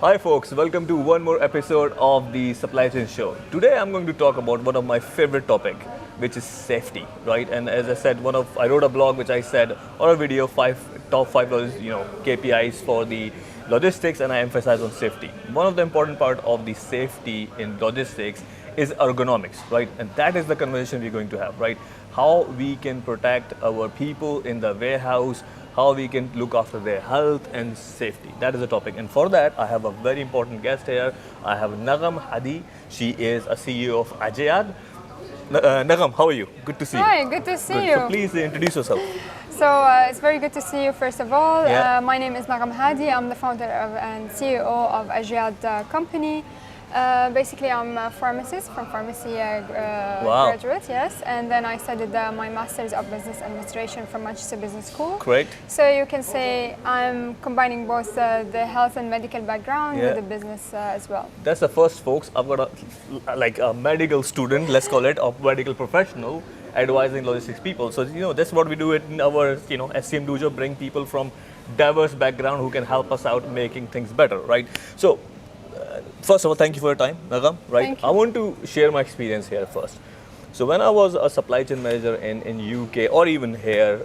Hi folks, welcome to one more episode of the Supply Chain Show. Today I'm going to talk about one of my favorite topic, which is safety, right? And as I said, I wrote a blog which I said, or a video, top 5 KPIs for the logistics, and I emphasize on safety. One of the important part of the safety in logistics is ergonomics, right? And that is the conversation we're going to have, right? How we can protect our people in the warehouse, how we can look after their health and safety. That is the topic. And for that, I have a very important guest here. I have Nagham Hadi. She is a CEO of Ajyad. Nagham, how are you? Good to see you. Hi, good to see you. So please introduce yourself. So it's very good to see you first of all. Yeah. My name is Nagham Hadi. I'm the founder and CEO of Ajyad company. Basically, I'm a pharmacist from pharmacy graduate, yes. And then I studied my Master's of Business Administration from Manchester Business School. Great. So you can say I'm combining both the health and medical background with the business as well. That's the first, folks. I've got a medical student, let's call it, a medical professional advising logistics people. So, that's what we do in our, SCMDOJO, bring people from diverse background who can help us out making things better, right? So, first of all, thank you for your time, Nagham, right? Thank you. I want to share my experience here first. So when I was a supply chain manager in UK or even here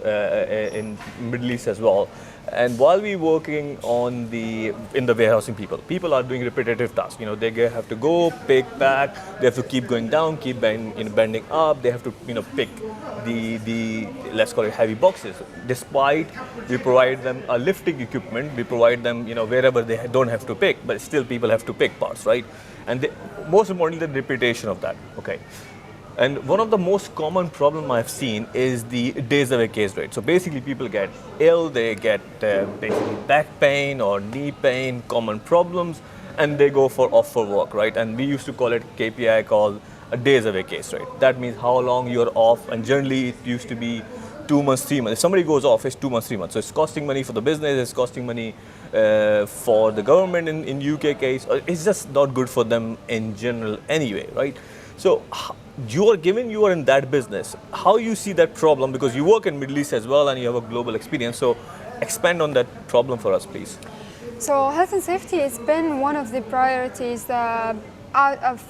in Middle East as well, and while we working in the warehousing people are doing repetitive tasks. They have to go, pick, pack, they have to keep going down, keep bending up, they have to pick the let's call it heavy boxes. Despite we provide them a lifting equipment, we provide them wherever they don't have to pick, but still people have to pick parts, right? And most importantly, the repetition of that. Okay. And one of the most common problem I've seen is the days away case rate. So basically people get ill, they get basically back pain or knee pain, common problems, and they go off for work, right? And we used to call it KPI called a days away case rate. That means how long you're off, and generally it used to be 2 months, 3 months. If somebody goes off, it's 2 months, 3 months. So it's costing money for the business, it's costing money for the government in UK case. It's just not good for them in general anyway, right? So you are in that business. How you see that problem? Because you work in Middle East as well and you have a global experience. So expand on that problem for us, please. So health and safety has been one of the priorities.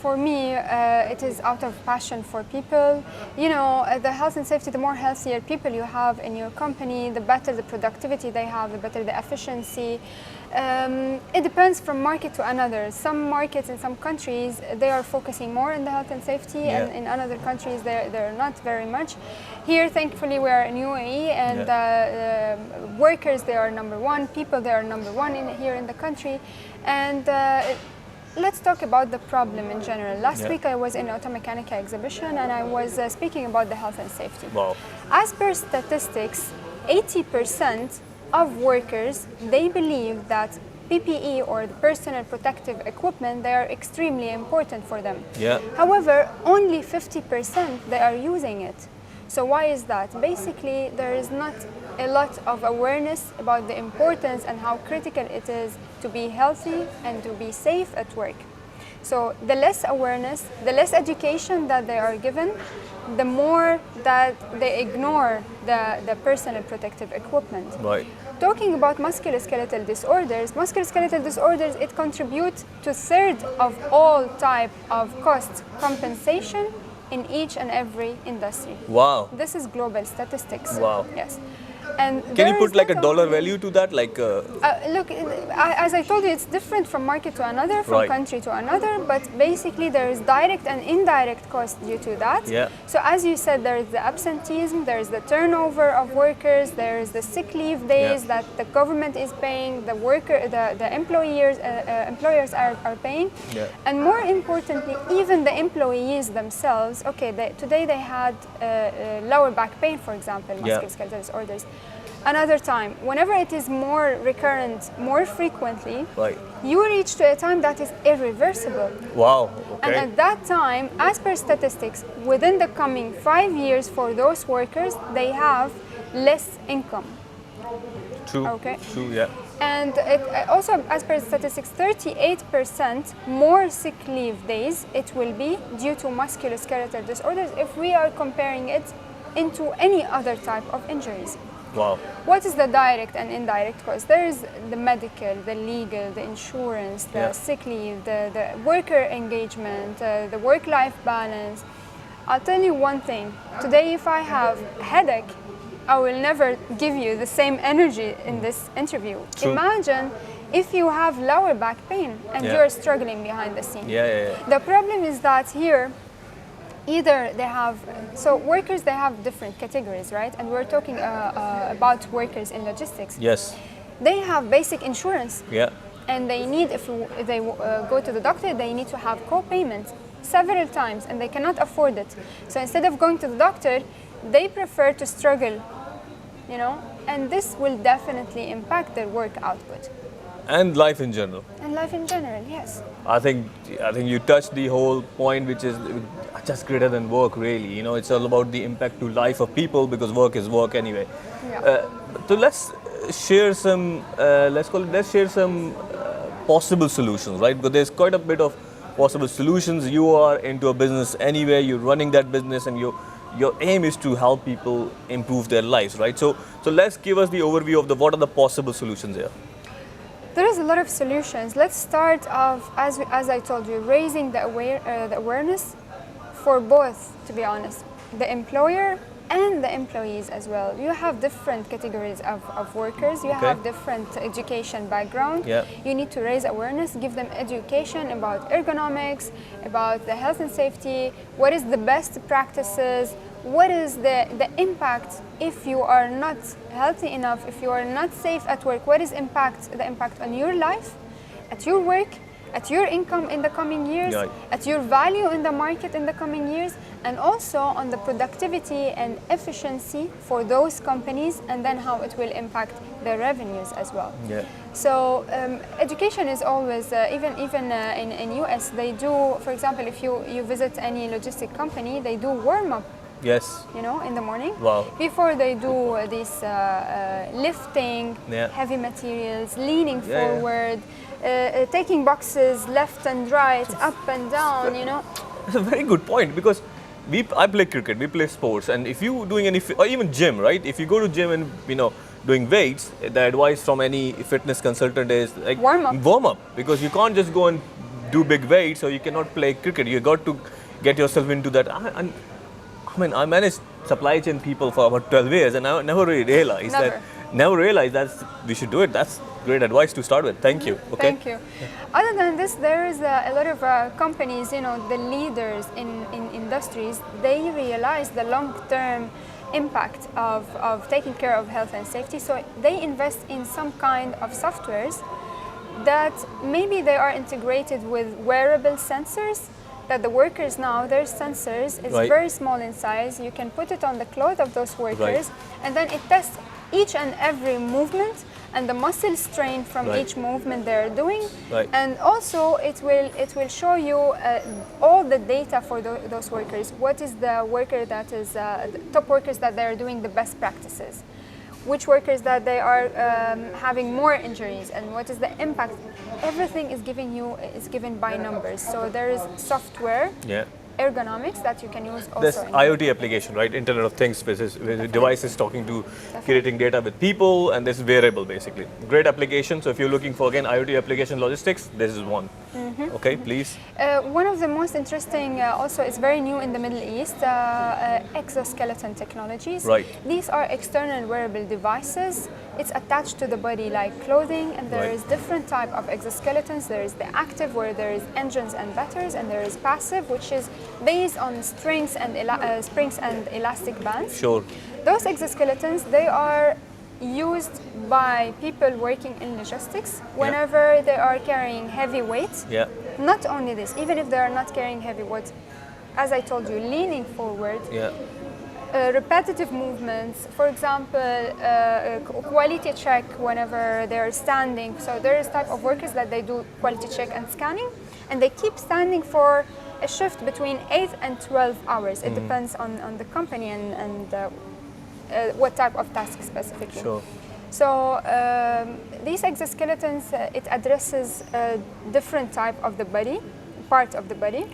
For me, it is out of passion for people. The health and safety, the more healthier people you have in your company, the better the productivity they have, the better the efficiency. It depends from market to another. Some markets in some countries, they are focusing more on the health and safety, and in other countries, they're not very much. Here, thankfully, we are in UAE, and workers, they are number one, people, they are number one here in the country. And let's talk about the problem in general. Last week I was in an auto mechanical exhibition and I was speaking about the health and safety. Wow. As per statistics, 80% of workers, they believe that PPE or the personal protective equipment, they are extremely important for them. Yeah. However, only 50% they are using it. So why is that? Basically, there is not a lot of awareness about the importance and how critical it is to be healthy and to be safe at work. So the less awareness, the less education that they are given, the more that they ignore the personal protective equipment. Right. Talking about musculoskeletal disorders, it contributes to 1/3 of all type of cost compensation in each and every industry. Wow. This is global statistics. Wow. Yes. And can you put like a dollar value to that? Look, as I told you, it's different from market to another, from country to another, but basically there is direct and indirect cost due to that. Yeah. So as you said, there is the absenteeism, there is the turnover of workers, there is the sick leave days that the government is paying, the employers are paying. Yeah. And more importantly, even the employees themselves, today they had lower back pain, for example, musculoskeletal disorders. Another time, whenever it is more recurrent, more frequently, you reach to a time that is irreversible. Wow. Okay. And at that time, as per statistics, within the coming 5 years for those workers, they have less income. True. Okay. True. Yeah. And it also, as per statistics, 38% more sick leave days it will be due to musculoskeletal disorders if we are comparing it into any other type of injuries. Wow. What is the direct and indirect cost? There is the medical, the legal, the insurance, the sick leave, the worker engagement, the work-life balance. I'll tell you one thing. Today, if I have a headache, I will never give you the same energy in this interview. True. Imagine if you have lower back pain and you're struggling behind the scene. The problem is that here, either they have, so workers, they have different categories, right? And we're talking about workers in logistics. Yes. They have basic insurance. Yeah. And they need, if they go to the doctor, they need to have co-payments several times, and they cannot afford it. So instead of going to the doctor, they prefer to struggle, you know, and this will definitely impact their work output. And life in general. And life in general, yes. I think you touched the whole point, which is just greater than work, really. You know, it's all about the impact to life of people, because work is work anyway. Yeah. So let's share some, let's share some possible solutions, right? Because there's quite a bit of possible solutions. You are into a business anyway, you're running that business, and your aim is to help people improve their lives, right? So let's give us the overview of what are the possible solutions here. There is a lot of solutions. Let's start off, as I told you, raising the awareness for both, to be honest, the employer and the employees as well. You have different categories of workers. You have different education background. You need to raise awareness, give them education about ergonomics, about the health and safety, what is the best practices, what is the impact if you are not healthy enough, if you are not safe at work, what is the impact on your life, at your work, at your income in the coming years, at your value in the market in the coming years, and also on the productivity and efficiency for those companies, and then how it will impact their revenues as well. So education is always, even in US, they do, for example, if you visit any logistic company, they do warm-up. You know, in the morning. Before they do this lifting, heavy materials, leaning forward, taking boxes left and right, up and down, you know. That's a very good point, because I play cricket, we play sports, and if you doing any, or even gym, right? If you go to gym and, you know, doing weights, the advice from any fitness consultant is like warm up, because you can't just go and do big weights, or you cannot play cricket. You got to get yourself into that. I mean, I managed supply chain people for about 12 years, and I never really realized that we should do it. That's great advice to start with. Thank you. Thank you. Other than this, there is a lot of companies, you know, the leaders in industries, they realize the long-term impact of taking care of health and safety. So they invest in some kind of softwares that maybe they are integrated with wearable sensors, that the workers now, their sensors is very small in size. You can put it on the clothes of those workers, and then it tests each and every movement and the muscle strain from each movement they're doing. And also it will show you all the data for those workers. What is the worker that is, the top workers that they're doing the best practices? Which workers that they are having more injuries, and what is the impact? Everything is given by numbers. So there is software, ergonomics that you can use also. This IoT application, right? Internet of Things, with devices talking to, creating data with people, and this is wearable basically. Great application. So if you're looking for, again, IoT application logistics, this is one. Okay, please. One of the most interesting, also it's very new in the Middle East, exoskeleton technologies. These are external wearable devices. It's attached to the body like clothing, and there is different type of exoskeletons. There is the active, where there is engines and batteries, and there is passive, which is based on springs and elastic bands. Those exoskeletons, they are used by people working in logistics whenever they are carrying heavy weights. Not only this, even if they are not carrying heavy weights, as I told you, leaning forward, repetitive movements, for example, quality check whenever they're standing. So there is type of workers that they do quality check and scanning, and they keep standing for a shift between 8 and 12 hours. It depends on the company and what type of task specifically. So these exoskeletons, it addresses a different type of the body, part of the body.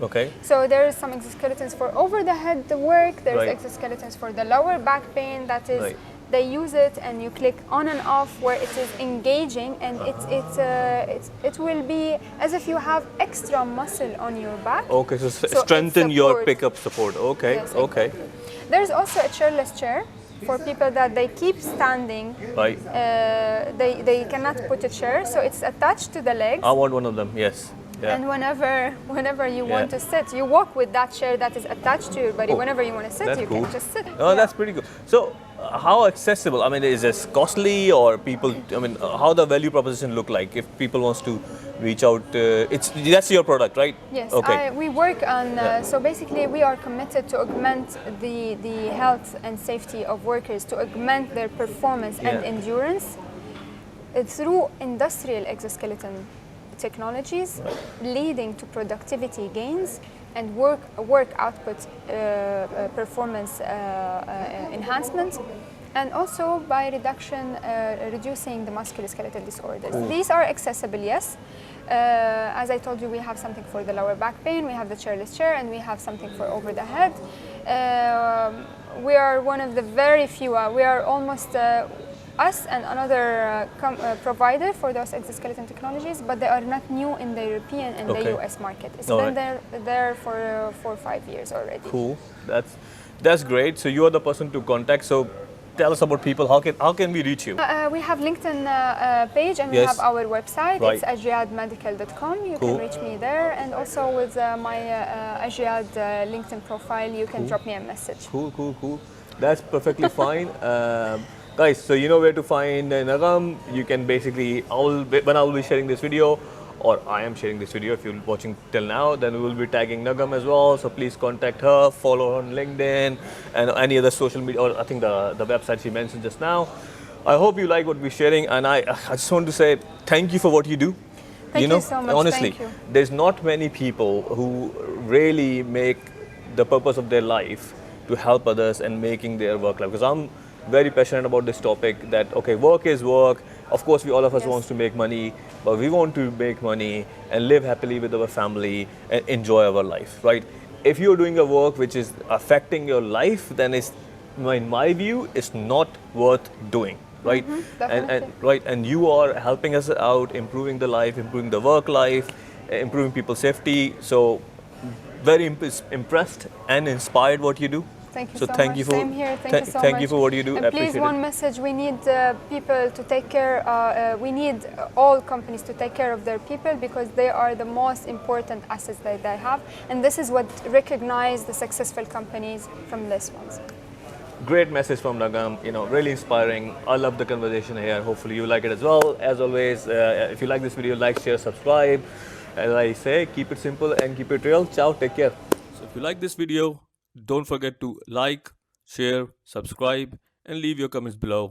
So there is some exoskeletons for over the head work. There's exoskeletons for the lower back pain. That is They use it and you click on and off where it is engaging, and it will be as if you have extra muscle on your back. Okay, so strengthen your pickup support. Okay, yes, okay. Exactly. There's also a chairless chair for people that they keep standing. Right. They cannot put a chair, so it's attached to the legs. I want one of them, yes. Yeah. And whenever you want to sit, you walk with that chair that is attached to your body. Whenever you want to sit, you can just sit. Oh, that's pretty good. So, how accessible? I mean, is this costly, or people? I mean, how the value proposition look like if people wants to reach out? That's your product, right? Yes. Okay. We work on. So basically, we are committed to augment the health and safety of workers, to augment their performance and endurance through industrial exoskeleton technologies, leading to productivity gains and work output performance enhancement, and also by reducing the musculoskeletal disorders. These are accessible, yes. As I told you, we have something for the lower back pain, we have the chairless chair, and we have something for over the head. We are one of the very few, we are almost us and another provider for those exoskeleton technologies, but they are not new in the European and the US market. It's been there for 4 or 5 years already. Cool. That's great. So you are the person to contact. So tell us about people. How can we reach you? We have LinkedIn page, and we have our website. It's @ajyadmedical.com. You can reach me there, and also with my Ajyad LinkedIn profile, you can drop me a message. Cool. That's perfectly fine. Guys, so you know where to find Nagham. You can basically, when I will be sharing this video, or I am sharing this video, if you're watching till now, then we will be tagging Nagham as well. So please contact her, follow her on LinkedIn and any other social media, or I think the website she mentioned just now. I hope you like what we're sharing, and I just want to say thank you for what you do. Thank you so much. Honestly, thank you. There's not many people who really make the purpose of their life to help others and making their work life. Because I'm very passionate about this topic, that okay, work is work. Of course, all of us wants to make money, but we want to make money and live happily with our family and enjoy our life, right? If you're doing a work which is affecting your life, then it's, in my view, it's not worth doing, right? And you are helping us out, improving the life, improving the work life, improving people's safety. So very impressed and inspired what you do. Thank you so much. Same here. Thank you so much. Thank you for what you do. And please, one message: we need people to take care. We need all companies to take care of their people, because they are the most important assets that they have, and this is what recognize the successful companies from this ones. Great message from Nagham. Really inspiring. I love the conversation here. Hopefully you like it as well. As always, if you like this video, like, share, subscribe. As I say, keep it simple and keep it real. Ciao. Take care. So if you like this video, don't forget to like, share, subscribe, and leave your comments below.